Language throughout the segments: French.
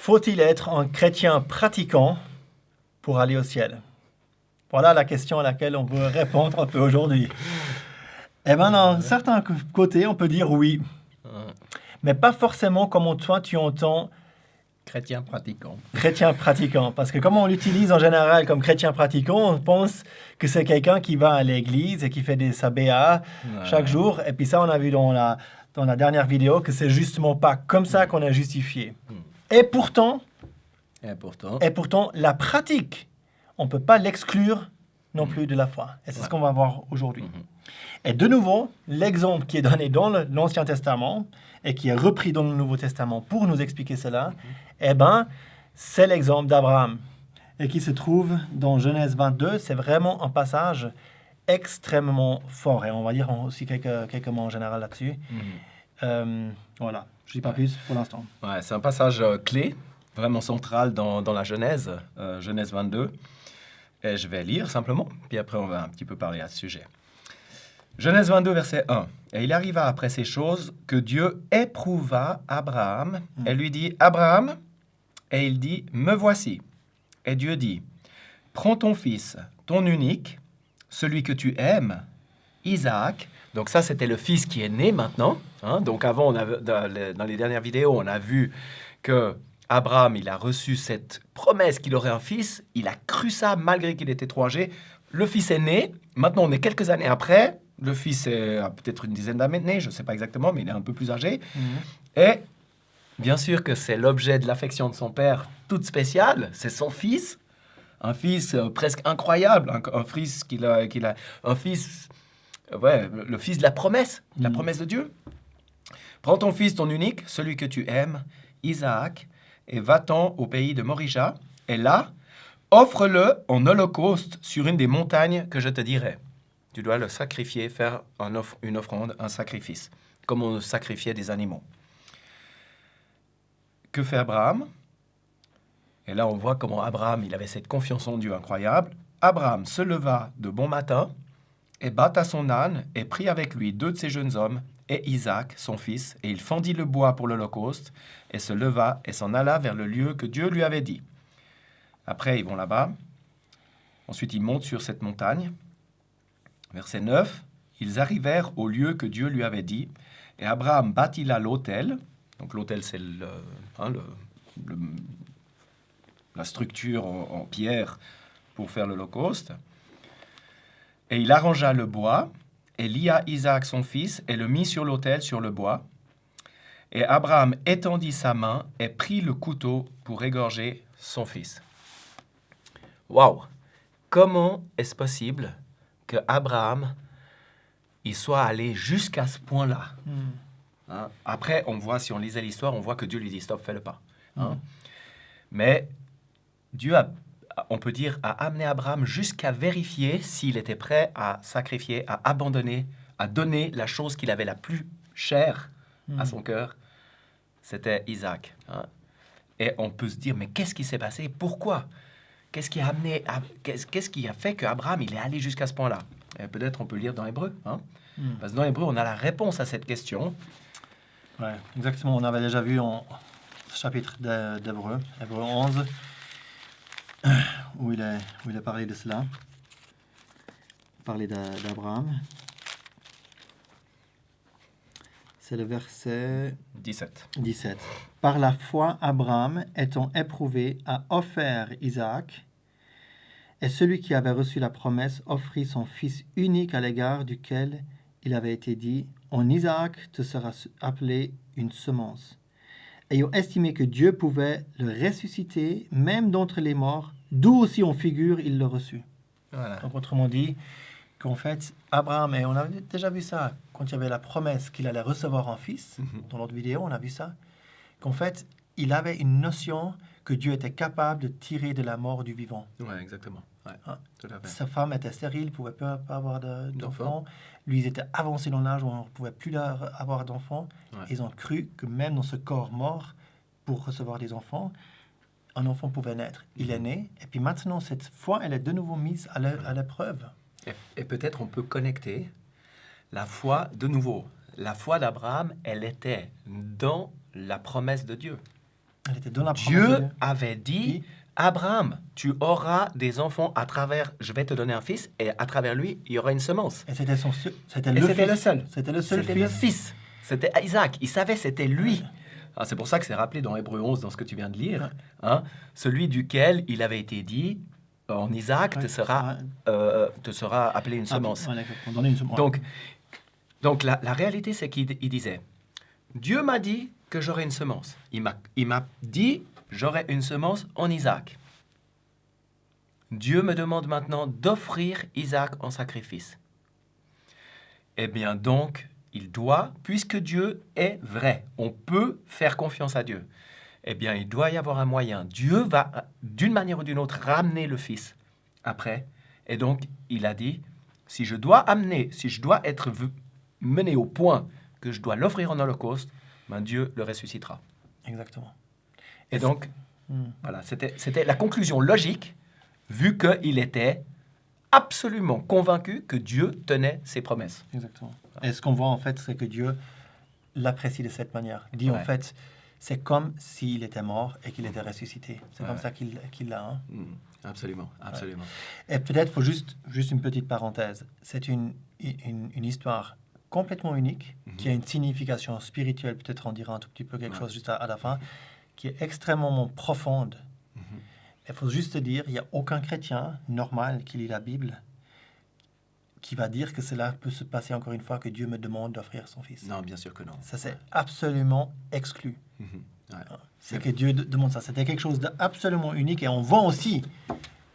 Faut-il être un chrétien pratiquant pour aller au ciel? Voilà la question à laquelle on veut répondre un peu aujourd'hui. Eh bien, d'un certain côté, on peut dire oui, mais pas forcément comme toi tu entends Chrétien pratiquant. chrétien pratiquant. Parce que comme on l'utilise en général comme chrétien pratiquant, on pense que c'est quelqu'un qui va à l'église et qui fait sa BA chaque jour. Et puis ça, on a vu dans la dernière vidéo que c'est justement pas comme ça qu'on est justifié. Et pourtant, la pratique, on ne peut pas l'exclure non plus de la foi. Et c'est ce qu'on va voir aujourd'hui. Et de nouveau, l'exemple qui est donné dans l'Ancien Testament et qui est repris dans le Nouveau Testament pour nous expliquer cela, eh ben, c'est l'exemple d'Abraham et qui se trouve dans Genèse 22. C'est vraiment un passage extrêmement fort. Et on va dire aussi quelques mots en général là-dessus. Voilà, je ne dis pas plus pour l'instant. Ouais, c'est un passage clé, vraiment central dans la Genèse, Genèse 22. Et je vais lire simplement, puis après on va un petit peu parler à ce sujet. Genèse 22, verset 1. « Et il arriva après ces choses que Dieu éprouva Abraham et lui dit, « Abraham ?» Et il dit, « Me voici. » Et Dieu dit, « Prends ton fils, ton unique, celui que tu aimes, Isaac. » Donc ça, c'était le fils qui est né maintenant. Hein? Donc avant, dans les dernières vidéos, on a vu que Abraham, il a reçu cette promesse qu'il aurait un fils. Il a cru ça malgré qu'il était trop âgé. Le fils est né. Maintenant, on est quelques années après. Le fils a peut-être une dizaine d'années, je ne sais pas exactement, mais il est un peu plus âgé. Et bien sûr que c'est l'objet de l'affection de son père toute spéciale. C'est son fils. Un fils presque incroyable. Un fils un fils... Ouais, le fils de la promesse de Dieu. Prends ton fils, ton unique, celui que tu aimes, Isaac, et va-t'en au pays de Morija, et là, offre-le en holocauste sur une des montagnes que je te dirai. Tu dois le sacrifier, faire une offrande, un sacrifice, comme on sacrifiait des animaux. Que fait Abraham? Et là, on voit comment Abraham, il avait cette confiance en Dieu incroyable. Abraham se leva de bon matin, et batta son âne, et prit avec lui 2 de ses jeunes hommes, et Isaac, son fils, et il fendit le bois pour l'holocauste, et se leva, et s'en alla vers le lieu que Dieu lui avait dit. Après, ils vont là-bas. Ensuite, ils montent sur cette montagne. Verset 9, ils arrivèrent au lieu que Dieu lui avait dit, et Abraham bâtit là l'autel. Donc l'autel, c'est la structure en pierre pour faire l'holocauste. Et il arrangea le bois, et lia Isaac son fils, et le mit sur l'autel, sur le bois. Et Abraham étendit sa main, et prit le couteau pour égorger son fils. Waouh! Comment est-ce possible que Abraham il soit allé jusqu'à ce point-là? Hein? Après, on voit, si on lisait l'histoire, on voit que Dieu lui dit « Stop, fais-le pas. » Hein? Mais Dieu on peut dire, a amené Abraham jusqu'à vérifier s'il était prêt à sacrifier, à abandonner, à donner la chose qu'il avait la plus chère à son cœur. C'était Isaac. Hein? Et on peut se dire, mais qu'est-ce qui s'est passé? Pourquoi? Qu'est-ce qui a fait qu'Abraham il est allé jusqu'à ce point-là? Et peut-être on peut lire dans Hébreu. Hein? Parce que dans Hébreu, on a la réponse à cette question. Ouais, exactement. On avait déjà vu en chapitre d'Hébreu, Hébreu 11, où il a parlé de cela. Parlé d'Abraham. C'est le verset 17. Par la foi, Abraham, étant éprouvé, a offert Isaac, et celui qui avait reçu la promesse offrit son fils unique à l'égard duquel il avait été dit, « En Isaac te sera appelé une semence. » Ayant estimé que Dieu pouvait le ressusciter, même d'entre les morts, d'où aussi en figure il le reçut. Voilà. Donc autrement dit, qu'en fait, Abraham, et on avait déjà vu ça, quand il y avait la promesse qu'il allait recevoir un fils, dans l'autre vidéo, on a vu ça, qu'en fait, il avait une notion que Dieu était capable de tirer de la mort du vivant. Oui, exactement. Ouais, tout à fait. Sa femme était stérile, ne pouvait pas avoir d'enfants. Lui, il était avancé dans l'âge où on ne pouvait plus avoir d'enfants. Ouais. Ils ont cru que même dans ce corps mort, pour recevoir des enfants, un enfant pouvait naître. Il est né, et puis maintenant, cette foi, elle est de nouveau mise à l'épreuve. Et peut-être on peut connecter la foi de nouveau. La foi d'Abraham, elle était dans la promesse de Dieu. Elle était dans la Dieu avait dit, Abraham, tu auras des enfants à travers, je vais te donner un fils, et à travers lui, il y aura une semence. Et c'était le seul. C'était le fils. C'était Isaac. Il savait c'était lui. Alors, c'est pour ça que c'est rappelé dans Hébreux 11, dans ce que tu viens de lire, hein, celui duquel il avait été dit, en Isaac te sera appelé une semence. Donc la réalité, c'est qu'il disait, Dieu m'a dit que j'aurais une semence. Il m'a dit, j'aurai une semence en Isaac. Dieu me demande maintenant d'offrir Isaac en sacrifice. Eh bien donc, il doit, puisque Dieu est vrai, on peut faire confiance à Dieu, eh bien il doit y avoir un moyen. Dieu va, d'une manière ou d'une autre, ramener le Fils après. Et donc, il a dit, si je dois être mené au point que je dois l'offrir en holocauste, ben Dieu le ressuscitera. Exactement. Et donc, voilà, c'était la conclusion logique, vu qu'il était absolument convaincu que Dieu tenait ses promesses. Exactement. Et ce qu'on voit, en fait, c'est que Dieu l'apprécie de cette manière. Il dit, en fait, c'est comme s'il était mort et qu'il était ressuscité. C'est comme ça qu'il l'a. Hein? Absolument. Et peut-être, il faut juste une petite parenthèse. C'est une histoire complètement unique, qui a une signification spirituelle, peut-être on dira un tout petit peu quelque chose juste à la fin, qui est extrêmement profonde. Il faut juste dire, il n'y a aucun chrétien normal qui lit la Bible qui va dire que cela peut se passer encore une fois, que Dieu me demande d'offrir son Fils. Non, bien sûr que non. Ça, c'est absolument exclu. C'est que Dieu demande ça. C'était quelque chose d'absolument unique. Et on voit aussi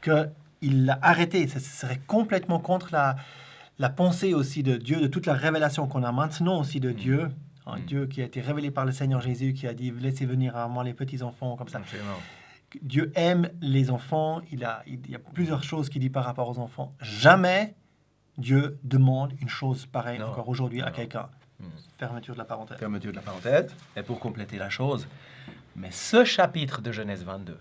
qu'il l'a arrêté. Ce serait complètement contre la pensée aussi de Dieu, de toute la révélation qu'on a maintenant aussi de Dieu. Dieu qui a été révélé par le Seigneur Jésus, qui a dit « Laissez venir à moi les petits-enfants » comme ça. Absolument. Dieu aime les enfants. Il y a plusieurs choses qu'il dit par rapport aux enfants. Jamais Dieu demande une chose pareille encore aujourd'hui à quelqu'un. Fermeture de la parenthèse. Fermeture de la parenthèse. Et pour compléter la chose, mais ce chapitre de Genèse 22,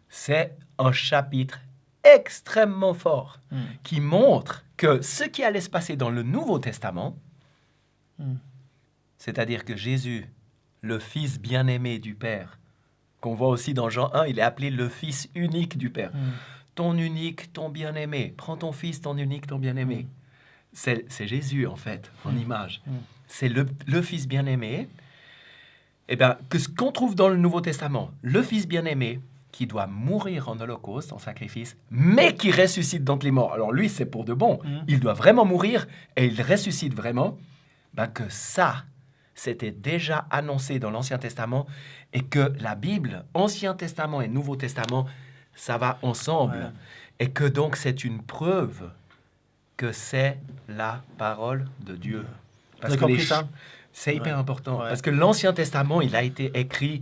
c'est un chapitre extrêmement fort qui montre que ce qui allait se passer dans le Nouveau Testament, c'est-à-dire que Jésus, le Fils bien-aimé du Père, qu'on voit aussi dans Jean 1, il est appelé le Fils unique du Père. Ton unique, ton bien-aimé. Prends ton Fils, ton unique, ton bien-aimé. C'est Jésus, en fait, en image. C'est le Fils bien-aimé. Eh bien, que ce qu'on trouve dans le Nouveau Testament, le Fils bien-aimé qui doit mourir en holocauste, en sacrifice, mais qui ressuscite d'entre les morts. Alors lui, c'est pour de bon. Il doit vraiment mourir et il ressuscite vraiment. Ben que ça, c'était déjà annoncé dans l'Ancien Testament et que la Bible, Ancien Testament et Nouveau Testament, ça va ensemble. Et que donc c'est une preuve que c'est la parole de Dieu. Parce que c'est hyper important. Parce que l'Ancien Testament, il a été écrit,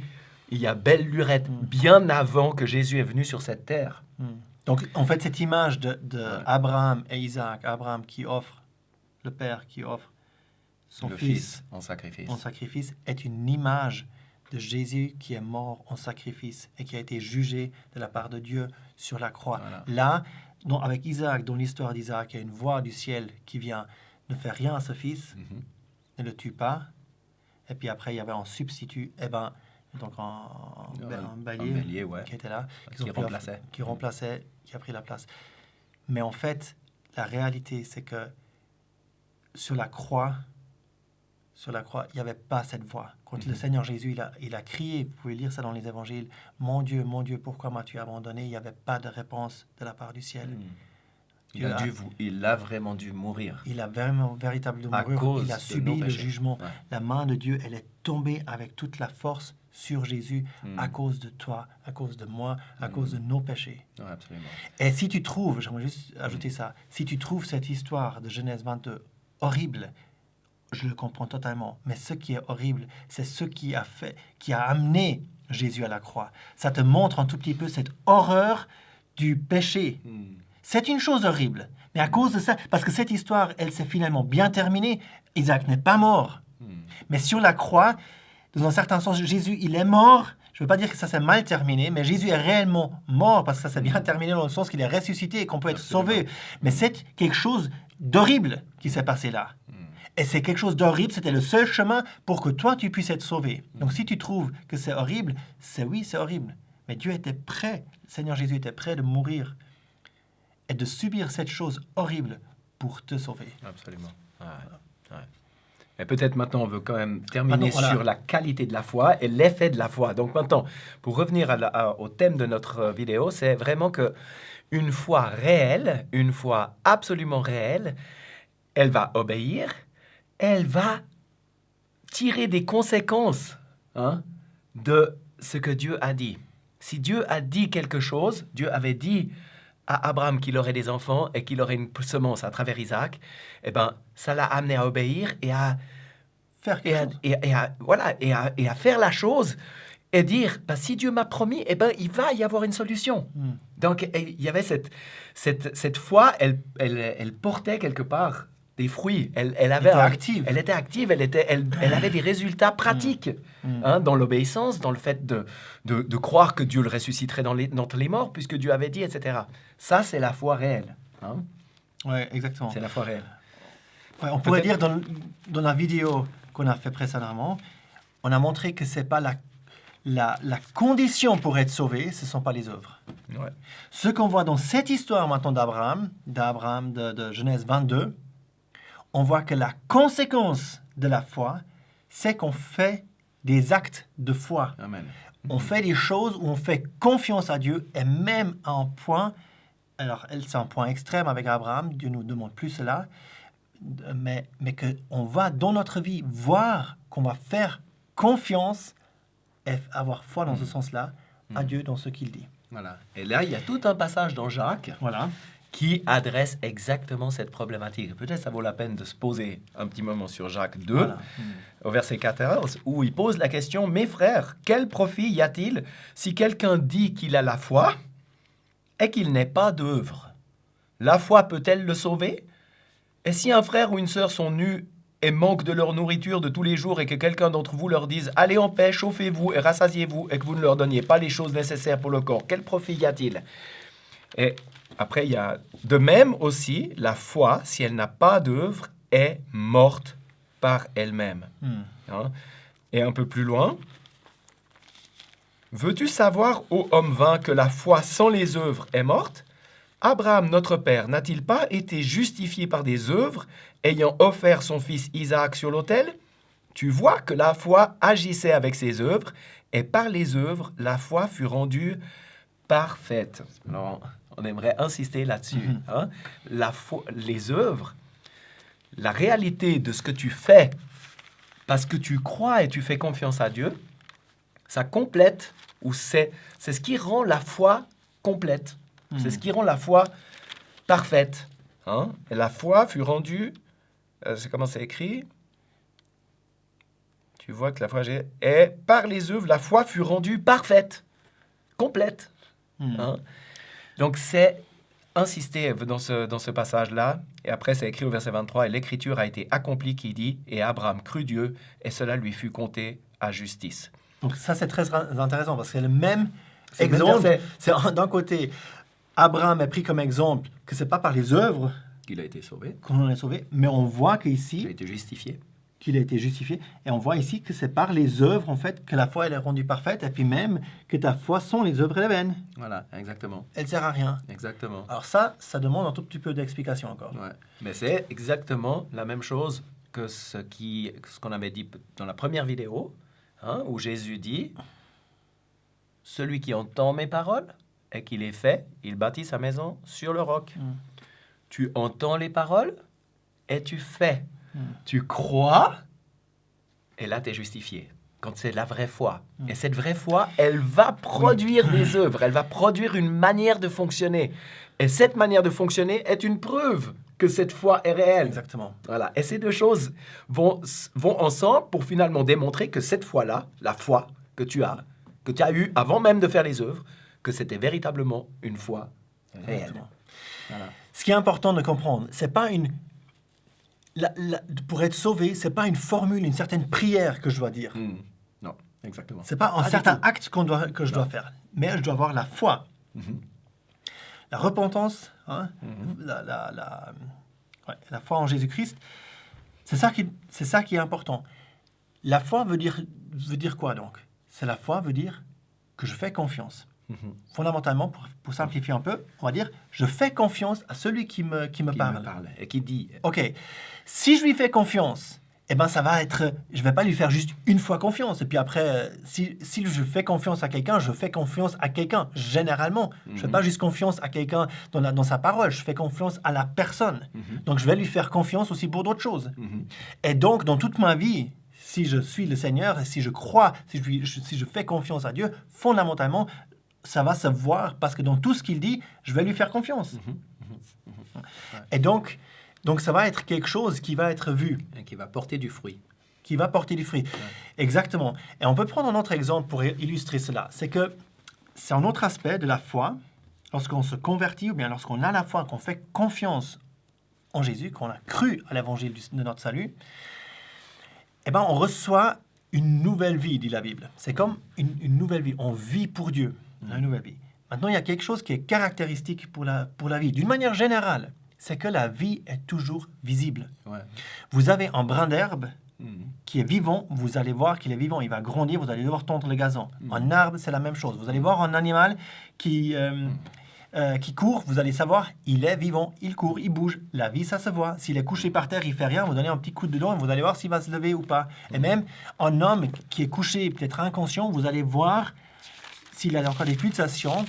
il y a belle lurette, bien avant que Jésus est venu sur cette terre. Donc, en fait, cette image de Abraham et Isaac, Abraham qui offre, le Père qui offre son fils en sacrifice, est une image de Jésus qui est mort en sacrifice et qui a été jugé de la part de Dieu sur la croix. Là, avec Isaac, dans l'histoire d'Isaac, il y a une voix du ciel qui vient, ne fait rien à ce fils, ne le tue pas. Et puis après, il y avait un substitut, donc un bélier qui était là, qui remplaçait, qui a pris la place. Mais en fait, la réalité, c'est que sur la croix, il n'y avait pas cette voix. Quand le Seigneur Jésus, il a crié, vous pouvez lire ça dans les évangiles, « Mon Dieu, pourquoi m'as-tu abandonné ?» Il n'y avait pas de réponse de la part du ciel. Il a vraiment dû mourir. Il a véritablement mourir. Il a subi le jugement. La main de Dieu, elle est tombée avec toute la force sur Jésus à cause de toi, à cause de moi, à cause de nos péchés. Absolument. Et si tu trouves, j'aimerais juste ajouter ça, si tu trouves cette histoire de Genèse 22 horrible, je le comprends totalement. Mais ce qui est horrible, c'est ce qui a amené Jésus à la croix. Ça te montre un tout petit peu cette horreur du péché. C'est une chose horrible. Mais à cause de ça, parce que cette histoire, elle s'est finalement bien terminée, Isaac n'est pas mort. Mais sur la croix, dans un certain sens, Jésus, il est mort. Je ne veux pas dire que ça s'est mal terminé, mais Jésus est réellement mort parce que ça s'est bien terminé dans le sens qu'il est ressuscité et qu'on peut être sauvé. Mais c'est quelque chose d'horrible qui s'est passé là. Et c'est quelque chose d'horrible, c'était le seul chemin pour que toi, tu puisses être sauvé. Donc si tu trouves que c'est horrible, c'est horrible. Mais Dieu était prêt, le Seigneur Jésus était prêt de mourir et de subir cette chose horrible pour te sauver. Absolument. Ouais. Mais peut-être maintenant, on veut quand même terminer sur la qualité de la foi et l'effet de la foi. Donc maintenant, pour revenir au thème de notre vidéo, c'est vraiment que une foi réelle, une foi absolument réelle, elle va obéir, elle va tirer des conséquences de ce que Dieu a dit. Si Dieu a dit quelque chose, Dieu avait dit à Abraham qu'il aurait des enfants et qu'il aurait une semence à travers Isaac, eh ben, ça l'a amené à obéir et à faire à faire la chose et dire, si Dieu m'a promis, eh ben, il va y avoir une solution. Donc, il y avait cette foi, elle portait quelque part des fruits. Elle était active. Elle était active, elle avait des résultats pratiques dans l'obéissance, dans le fait de croire que Dieu le ressusciterait d'entre les morts, puisque Dieu avait dit, etc. Ça, c'est la foi réelle. Oui, exactement. C'est la foi réelle. Ouais, on pourrait dire dans la vidéo qu'on a fait précédemment, on a montré que ce n'est pas la condition pour être sauvé, ce ne sont pas les œuvres. Ouais. Ce qu'on voit dans cette histoire maintenant d'Abraham, de Genèse 22, on voit que la conséquence de la foi, c'est qu'on fait des actes de foi. Amen. On fait des choses où on fait confiance à Dieu, et même à un point, alors c'est un point extrême avec Abraham, Dieu nous demande plus cela, mais qu'on va dans notre vie voir qu'on va faire confiance et avoir foi dans ce sens-là à Dieu dans ce qu'il dit. Voilà. Et là, il y a tout un passage dans Jacques qui adresse exactement cette problématique. Peut-être ça vaut la peine de se poser un petit moment sur Jacques 2, au verset 14, où il pose la question « Mes frères, quel profit y a-t-il si quelqu'un dit qu'il a la foi et qu'il n'ait pas d'œuvre? La foi peut-elle le sauver? Et si un frère ou une sœur sont nus et manquent de leur nourriture de tous les jours et que quelqu'un d'entre vous leur dise « Allez en paix, chauffez-vous et rassasiez-vous et que vous ne leur donniez pas les choses nécessaires pour le corps, quel profit y a-t-il » Et après, il y a de même aussi, la foi, si elle n'a pas d'œuvre, est morte par elle-même. Et un peu plus loin, « Veux-tu savoir, ô homme vain, que la foi sans les œuvres est morte? Abraham, notre père, n'a-t-il pas été justifié par des œuvres, ayant offert son fils Isaac sur l'autel? Tu vois que la foi agissait avec ses œuvres, et par les œuvres, la foi fut rendue parfaite. » Alors, on aimerait insister là-dessus. La foi, les œuvres, la réalité de ce que tu fais, parce que tu crois et tu fais confiance à Dieu, ça complète, ou c'est ce qui rend la foi complète. C'est ce qui rend la foi parfaite. Et la foi fut rendue, c'est comment c'est écrit? Tu vois que la foi, et par les œuvres, la foi fut rendue parfaite, complète. Donc c'est insister dans ce passage-là. Et après, c'est écrit au verset 23, « Et l'écriture a été accomplie qui dit, et Abraham crut Dieu, et cela lui fut compté à justice. » Donc ça, c'est très intéressant, parce que c'est le même exemple. C'est d'un côté, Abraham est pris comme exemple que ce n'est pas par les œuvres qu'il a été sauvé, qu'on est sauvé, mais on voit qu'ici... qu'il a été justifié. Qu'il a été justifié. Et on voit ici que c'est par les œuvres, en fait, que la foi, elle est rendue parfaite, et puis même que ta foi sans les œuvres, elle est vaine. Voilà, exactement. Elle ne sert à rien. Exactement. Alors ça demande un tout petit peu d'explication encore. Ouais. Mais c'est exactement la même chose que ce qu'on avait dit dans la première vidéo, où Jésus dit, « Celui qui entend mes paroles et qui les fait, il bâtit sa maison sur le roc. » Tu entends les paroles et tu fais. Tu crois, et là, tu es justifié. Quand c'est la vraie foi. Et cette vraie foi, elle va produire des œuvres. Elle va produire une manière de fonctionner. Et cette manière de fonctionner est une preuve que cette foi est réelle. Exactement. Voilà. Et ces deux choses vont ensemble pour finalement démontrer que cette foi-là, la foi que tu as eue avant même de faire les œuvres, que c'était véritablement une foi réelle. Voilà. Ce qui est important de comprendre, c'est pas une... pour être sauvé, c'est pas une formule, une certaine prière que je dois dire. Non, exactement. C'est pas un certain acte que je dois faire, mais je dois avoir la foi. La repentance, la foi en Jésus-Christ, C'est ça qui est important. La foi veut dire quoi donc? C'est la foi veut dire que je fais confiance. Fondamentalement, pour simplifier un peu, on va dire je fais confiance à celui qui me parle. Et qui dit. Ok. Si je lui fais confiance, eh ben ça va être. Je vais pas lui faire juste une fois confiance. Et puis après, si je fais confiance à quelqu'un, je fais confiance à quelqu'un. Généralement, je fais pas juste confiance à quelqu'un dans sa parole. Je fais confiance à la personne. Donc je vais lui faire confiance aussi pour d'autres choses. Et donc dans toute ma vie, si je suis le Seigneur, et si je crois, si je fais confiance à Dieu, fondamentalement, ça va se voir parce que dans tout ce qu'il dit, je vais lui faire confiance. Et donc, ça va être quelque chose qui va être vu. Et qui va porter du fruit. Qui va porter du fruit. Ouais. Exactement. Et on peut prendre un autre exemple pour illustrer cela. C'est que c'est un autre aspect de la foi. Lorsqu'on se convertit ou bien lorsqu'on a la foi, qu'on fait confiance en Jésus, qu'on a cru à l'évangile de notre salut, eh ben, on reçoit une nouvelle vie, dit la Bible. C'est comme une nouvelle vie. On vit pour Dieu. Une nouvelle vie. Maintenant, il y a quelque chose qui est caractéristique pour la vie. D'une manière générale, c'est que la vie est toujours visible. Ouais. Vous avez un brin d'herbe qui est vivant, vous allez voir qu'il est vivant, il va grandir, vous allez devoir tondre le gazon. Un arbre, c'est la même chose. Vous allez voir un animal qui court, vous allez savoir, il est vivant, il court, il bouge. La vie, ça se voit. S'il est couché par terre, il fait rien, vous donnez un petit coup de dedans et vous allez voir s'il va se lever ou pas. Et même un homme qui est couché, peut-être inconscient, vous allez voir s'il a encore des pulsations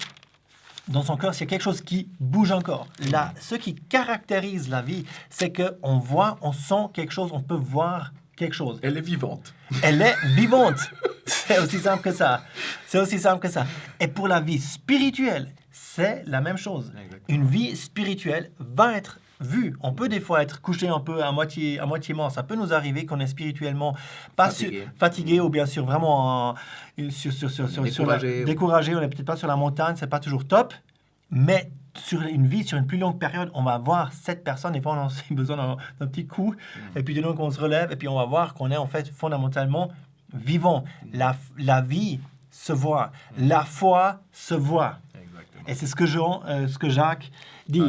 dans son corps, s'il y a quelque chose qui bouge encore. Là, ce qui caractérise la vie, c'est qu'on voit, on sent quelque chose, on peut voir quelque chose. Elle est vivante. Elle est vivante. C'est aussi simple que ça. Et pour la vie spirituelle, c'est la même chose. Exactement. Une vie spirituelle va être vue. On peut des fois être couché un peu à moitié mort. Ça peut nous arriver qu'on est spirituellement pas fatigué ou bien sûr vraiment découragé. On n'est peut-être pas sur la montagne, c'est pas toujours top. Mais sur une vie, sur une plus longue période, on va voir cette personne. Des fois, on a besoin d'un petit coup. Et puis, de nous, on se relève. Et puis, on va voir qu'on est en fait fondamentalement vivant. La vie se voit. La foi se voit. Exactement. Et c'est ce que Jacques dit.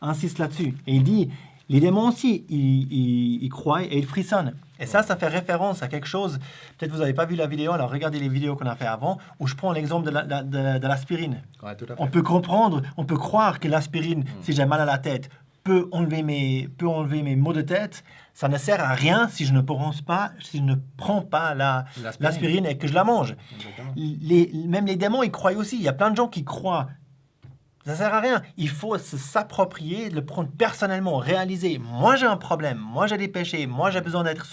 Insiste là-dessus. Et il dit, les démons aussi, ils croient et ils frissonnent. Et ça fait référence à quelque chose. Peut-être vous n'avez pas vu la vidéo, alors regardez les vidéos qu'on a fait avant, où je prends l'exemple de l'aspirine. Ouais, tout à fait. On peut comprendre, on peut croire que l'aspirine, si j'ai mal à la tête, peut enlever mes maux de tête. Ça ne sert à rien si je ne prends pas l'aspirine et que je la mange. Même les démons, ils croient aussi. Il y a plein de gens qui croient. Ça ne sert à rien. Il faut s'approprier, le prendre personnellement, réaliser. Moi, j'ai un problème. Moi, j'ai des péchés. Moi, j'ai besoin d'être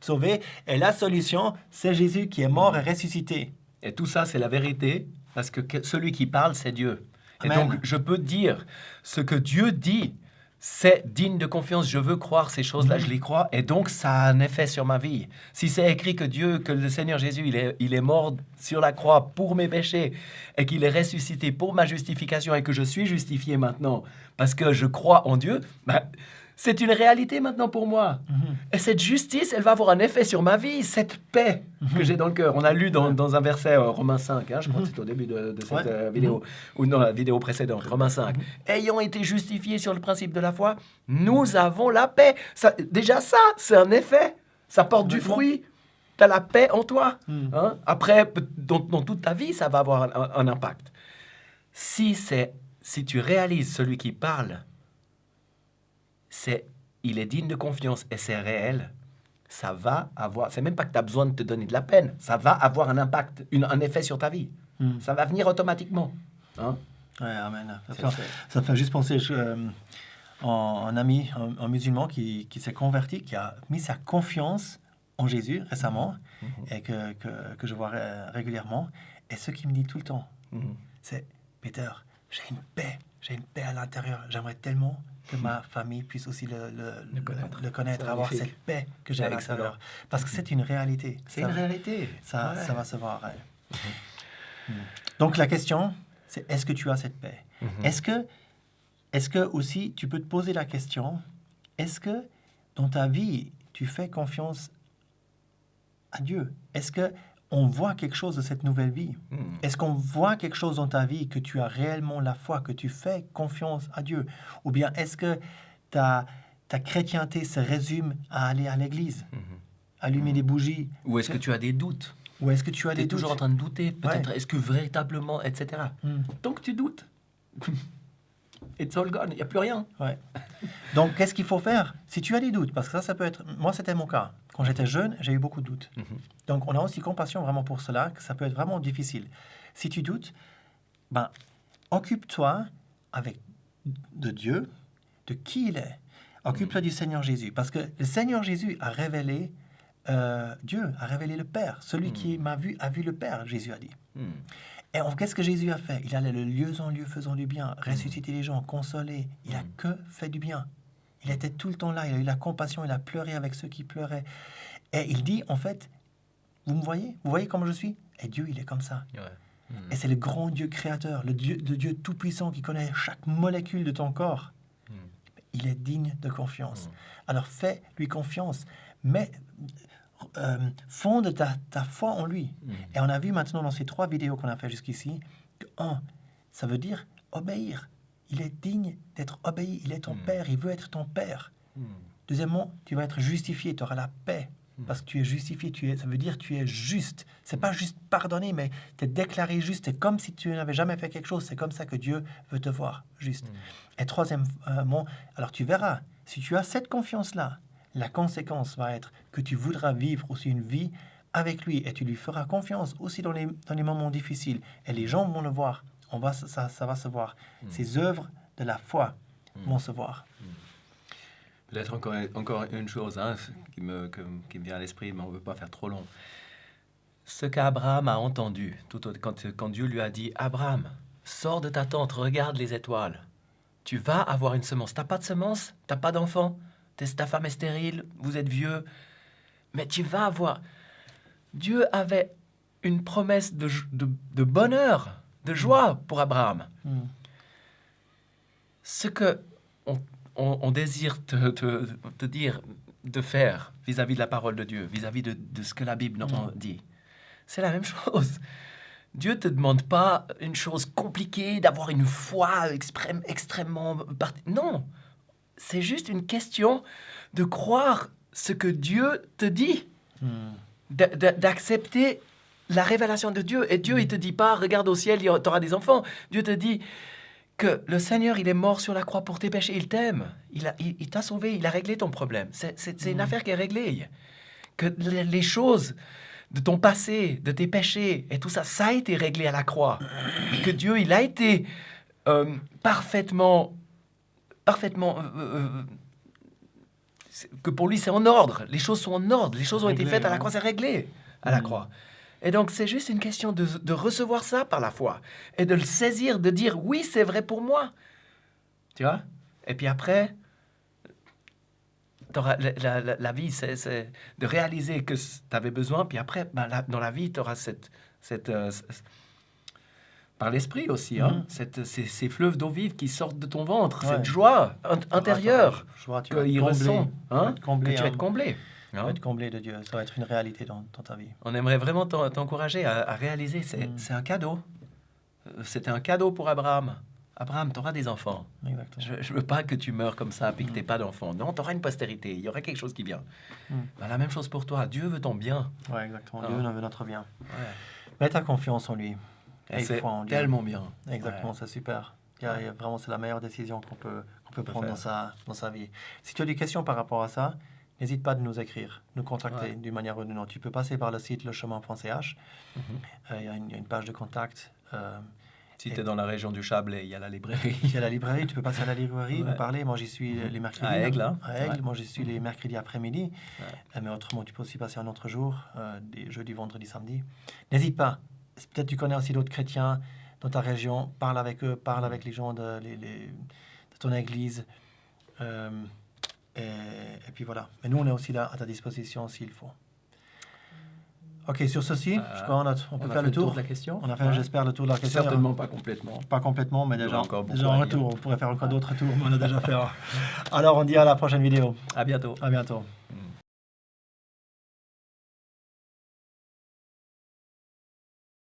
sauvé. Et la solution, c'est Jésus qui est mort et ressuscité. Et tout ça, c'est la vérité, parce que celui qui parle, c'est Dieu. Amen. Et donc, je peux dire ce que Dieu dit, c'est digne de confiance. Je veux croire ces choses-là, je les crois. Et donc, ça a un effet sur ma vie. Si c'est écrit que le Seigneur Jésus, il est mort sur la croix pour mes péchés et qu'il est ressuscité pour ma justification et que je suis justifié maintenant parce que je crois en Dieu, c'est une réalité maintenant pour moi. Et cette justice, elle va avoir un effet sur ma vie, cette paix que j'ai dans le cœur. On a lu dans un verset, Romains 5, je crois que c'est au début de cette vidéo, ou non, la vidéo précédente, Romains 5. Ayant été justifiés sur le principe de la foi, nous avons la paix. Déjà ça, c'est un effet. Ça porte du fruit. Tu as la paix en toi. Après, dans toute ta vie, ça va avoir un impact. Si tu réalises celui qui parle, il est digne de confiance et c'est réel, ça va avoir... C'est même pas que tu as besoin de te donner de la peine. Ça va avoir un impact, un effet sur ta vie. Ça va venir automatiquement. Ouais, amen. Ça fait juste penser un ami, un musulman qui s'est converti, qui a mis sa confiance en Jésus récemment et que je vois régulièrement. Et ce qu'il me dit tout le temps, c'est « Peter, j'ai une paix à l'intérieur. J'aimerais tellement... que ma famille puisse aussi le connaître, avoir cette paix que j'ai à l'extérieur. Parce que c'est une réalité. C'est une réalité. Ça va se voir. Donc la question, c'est est-ce que tu as cette paix? Est-ce que aussi, tu peux te poser la question, est-ce que dans ta vie, tu fais confiance à Dieu? Est-ce que on voit quelque chose de cette nouvelle vie? Est-ce qu'on voit quelque chose dans ta vie que tu as réellement la foi, que tu fais confiance à Dieu? Ou bien est-ce que ta ta chrétienté se résume à aller à l'église, allumer des bougies. Ou est-ce que tu as des doutes? Ou est-ce que tu as des T'es doutes? toujours en train de douter, peut-être, est-ce que véritablement, etc. Donc tu doutes. It's all gone, il n'y a plus rien. Ouais. Donc, qu'est-ce qu'il faut faire? Si tu as des doutes, parce que ça peut être... Moi, c'était mon cas. Quand j'étais jeune, j'ai eu beaucoup de doutes. Donc, on a aussi compassion vraiment pour cela, que ça peut être vraiment difficile. Si tu doutes, occupe-toi de Dieu, de qui il est. Occupe-toi du Seigneur Jésus. Parce que le Seigneur Jésus a révélé Dieu, a révélé le Père. Celui qui m'a vu a vu le Père, Jésus a dit. Et qu'est-ce que Jésus a fait? Il allait de lieu en lieu faisant du bien, ressusciter les gens, consoler. Il a que fait du bien. Il était tout le temps là, il a eu la compassion, il a pleuré avec ceux qui pleuraient. Et il dit, en fait, vous me voyez? Vous voyez comment je suis? Et Dieu, il est comme ça. Et c'est le grand Dieu créateur, le Dieu tout-puissant qui connaît chaque molécule de ton corps. Il est digne de confiance. Alors fais-lui confiance, mais fonde ta foi en lui. Et on a vu maintenant dans ces 3 vidéos qu'on a fait jusqu'ici que ça veut dire obéir. Il est digne d'être obéi. Il est ton père. Il veut être ton père. Deuxièmement, tu vas être justifié. Tu auras la paix. Parce que tu es justifié. Ça veut dire que tu es juste. C'est pas juste pardonné, mais tu es déclaré juste. C'est comme si tu n'avais jamais fait quelque chose. C'est comme ça que Dieu veut te voir juste. Et troisièmement, alors tu verras, si tu as cette confiance-là, la conséquence va être que tu voudras vivre aussi une vie avec lui et tu lui feras confiance aussi dans les moments difficiles. Et les gens vont le voir. Ça va se voir. Ces œuvres de la foi vont se voir. Peut-être encore une chose qui me vient à l'esprit, mais on ne veut pas faire trop long. Ce qu'Abraham a entendu quand Dieu lui a dit « Abraham, sors de ta tente, regarde les étoiles. Tu vas avoir une semence. Tu n'as pas de semence, tu n'as pas d'enfant. Ta femme est stérile, vous êtes vieux. Mais tu vas avoir... » Dieu avait une promesse de bonheur, de joie pour Abraham. Ce que on désire te dire de faire vis-à-vis de la parole de Dieu, vis-à-vis de ce que la Bible nous dit, c'est la même chose. Dieu ne te demande pas une chose compliquée, d'avoir une foi extrêmement... Non, c'est juste une question de croire ce que Dieu te dit, d'accepter la révélation de Dieu. Et Dieu, il ne te dit pas, regarde au ciel, tu auras des enfants. Dieu te dit que le Seigneur, il est mort sur la croix pour tes péchés, il t'aime. Il t'a sauvé, il a réglé ton problème. C'est une affaire qui est réglée. Que les choses de ton passé, de tes péchés, et tout ça, ça a été réglé à la croix. Que Dieu, il a été parfaitement que pour lui, c'est en ordre. Les choses sont en ordre. Les choses ont été faites à la croix, c'est réglé à la croix. Et donc, c'est juste une question de recevoir ça par la foi et de le saisir, de dire, oui, c'est vrai pour moi. Tu vois? Et puis après, la vie, c'est de réaliser que tu avais besoin. Puis après, dans la vie, tu auras par l'esprit aussi, ces fleuves d'eau vive qui sortent de ton ventre, cette joie intérieure qu'il ressent, que tu vas être comblé. Ça va être comblé de Dieu, ça va être une réalité dans ta vie. On aimerait vraiment t'encourager à réaliser, c'est un cadeau. C'était un cadeau pour Abraham. Abraham, tu auras des enfants. Je ne veux pas que tu meurs comme ça et que tu n'aies pas d'enfants. Non, tu auras une postérité, il y aura quelque chose qui vient. La même chose pour toi, Dieu veut ton bien. Oui, exactement, Dieu veut notre bien. Mets ta confiance en lui. Et c'est tellement bien. Exactement, c'est super. Vraiment, c'est la meilleure décision qu'on peut prendre dans sa vie. Si tu as des questions par rapport à ça, n'hésite pas de nous écrire, nous contacter d'une manière ou d'une autre. Tu peux passer par le site lechemin.ch. Il y a une page de contact. Si tu es dans la région du Chablais, il y a la librairie. Il y a la librairie, tu peux passer à la librairie, nous parler. Moi, j'y suis les mercredis. À Aigle, moi, j'y suis les mercredis après-midi. Mais autrement, tu peux aussi passer un autre jour, des jeudis, vendredis, samedi. N'hésite pas. Peut-être tu connais aussi d'autres chrétiens dans ta région. Parle avec eux, parle avec les gens de ton église. Et puis voilà. Mais nous, on est aussi là à ta disposition s'il faut. Ok, sur ceci, je crois on peut faire le tour de la question. On a fait, j'espère, le tour de la question. Certainement pas complètement. Pas complètement, mais déjà un retour. On pourrait faire encore d'autres tours, mais on a déjà fait un. Alors, on dit à la prochaine vidéo. À bientôt. À bientôt.